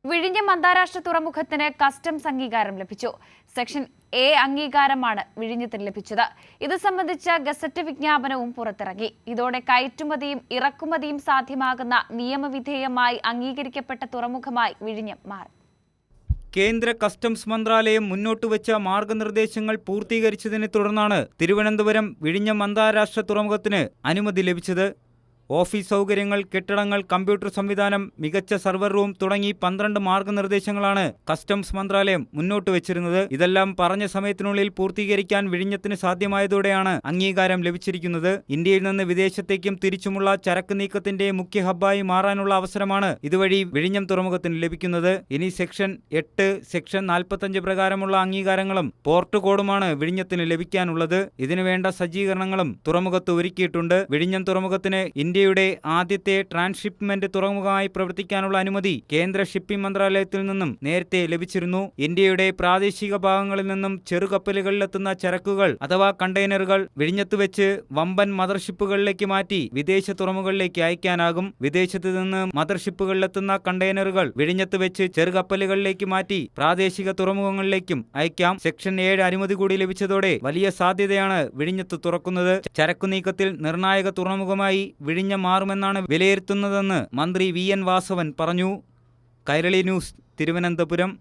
വിഴിഞ്ഞം അന്താരാഷ്ട്ര തുറമുഖത്തിന് കസ്റ്റംസ് അംഗീകാരം ലഭിച്ചു. സെക്ഷൻ എ അംഗീകാരമാണ് വിഴിഞ്ഞത്തിന് ലഭിച്ചത്. ഇത് സംബന്ധിച്ച ഗസറ്റ് വിജ്ഞാപനവും പുറത്തിറങ്ങി. ഇതോടെ കയറ്റുമതിയും ഇറക്കുമതിയും സാധ്യമാകുന്ന നിയമവിധേയമായി അംഗീകരിക്കപ്പെട്ട തുറമുഖമായി വിഴിഞ്ഞം മാറി. കേന്ദ്ര കസ്റ്റംസ് മന്ത്രാലയം മുന്നോട്ടുവച്ച മാർഗനിർദ്ദേശങ്ങൾ പൂർത്തീകരിച്ചതിനെ തുടർന്നാണ് തിരുവനന്തപുരം വിഴിഞ്ഞം അന്താരാഷ്ട്ര തുറമുഖത്തിന് അനുമതി ലഭിച്ചത്. ഓഫീസ് സൗകര്യങ്ങൾ, കെട്ടിടങ്ങൾ, കമ്പ്യൂട്ടർ സംവിധാനം, മികച്ച സർവർ റൂം തുടങ്ങി 12 മാർഗനിർദ്ദേശങ്ങളാണ് കസ്റ്റംസ് മന്ത്രാലയം മുന്നോട്ട് വെച്ചിരുന്നത്. ഇതെല്ലാം പറഞ്ഞ സമയത്തിനുള്ളിൽ പൂർത്തീകരിക്കാൻ വിഴിഞ്ഞത്തിന് സാധ്യമായതോടെയാണ് അംഗീകാരം ലഭിച്ചിരിക്കുന്നത്. ഇന്ത്യയിൽ നിന്ന് വിദേശത്തേക്കും തിരിച്ചുമുള്ള ചരക്ക് നീക്കത്തിന്റെ മുഖ്യ ഹബ്ബായി മാറാനുള്ള അവസരമാണ് ഇതുവഴി വിഴിഞ്ഞം തുറമുഖത്തിന് ലഭിക്കുന്നത്. ഇനി സെക്ഷൻ 8, സെക്ഷൻ 45 പ്രകാരമുള്ള അംഗീകാരങ്ങളും പോർട്ട് കോഡുമാണ് വിഴിഞ്ഞത്തിന് ലഭിക്കാനുള്ളത്. ഇതിനുവേണ്ട സജ്ജീകരണങ്ങളും തുറമുഖത്ത് ഒരുക്കിയിട്ടുണ്ട്. വിഴിഞ്ഞം തുറമുഖത്തിന് ഇന്ത്യയുടെ ആദ്യത്തെ ട്രാൻസ്ഷിപ്മെന്റ് തുറമുഖമായി പ്രവർത്തിക്കാനുള്ള അനുമതി കേന്ദ്ര ഷിപ്പിംഗ് മന്ത്രാലയത്തിൽ നിന്നും നേരത്തെ ലഭിച്ചിരുന്നു. ഇന്ത്യയുടെ പ്രാദേശിക ഭാഗങ്ങളിൽ നിന്നും ചെറുകപ്പലുകളിലെത്തുന്ന ചരക്കുകൾ അഥവാ കണ്ടെയ്നറുകൾ വിഴിഞ്ഞത്ത് വെച്ച് വമ്പൻ മദർഷിപ്പുകളിലേക്ക് മാറ്റി വിദേശ തുറമുഖങ്ങളിലേക്ക് അയക്കാനാകും. വിദേശത്ത് നിന്ന് മദർഷിപ്പുകളിലെത്തുന്ന കണ്ടെയ്നറുകൾ വിഴിഞ്ഞത്ത് വെച്ച് ചെറുകപ്പലുകളിലേക്ക് മാറ്റി പ്രാദേശിക തുറമുഖങ്ങളിലേക്കും അയക്കാം. സെക്ഷൻ 7 അനുമതി കൂടി ലഭിച്ചതോടെ വലിയ സാധ്യതയാണ് വിഴിഞ്ഞത്ത് തുറക്കുന്നത്. ചരക്കു നീക്കത്തിൽ നിർണായക തുറമുഖമായി വിഴിഞ്ഞം മാറുമെന്നാണ് വിലയിരുത്തുന്നതെന്ന് മന്ത്രി VN വാസവൻ പറഞ്ഞു. കൈരളി ന്യൂസ്, തിരുവനന്തപുരം.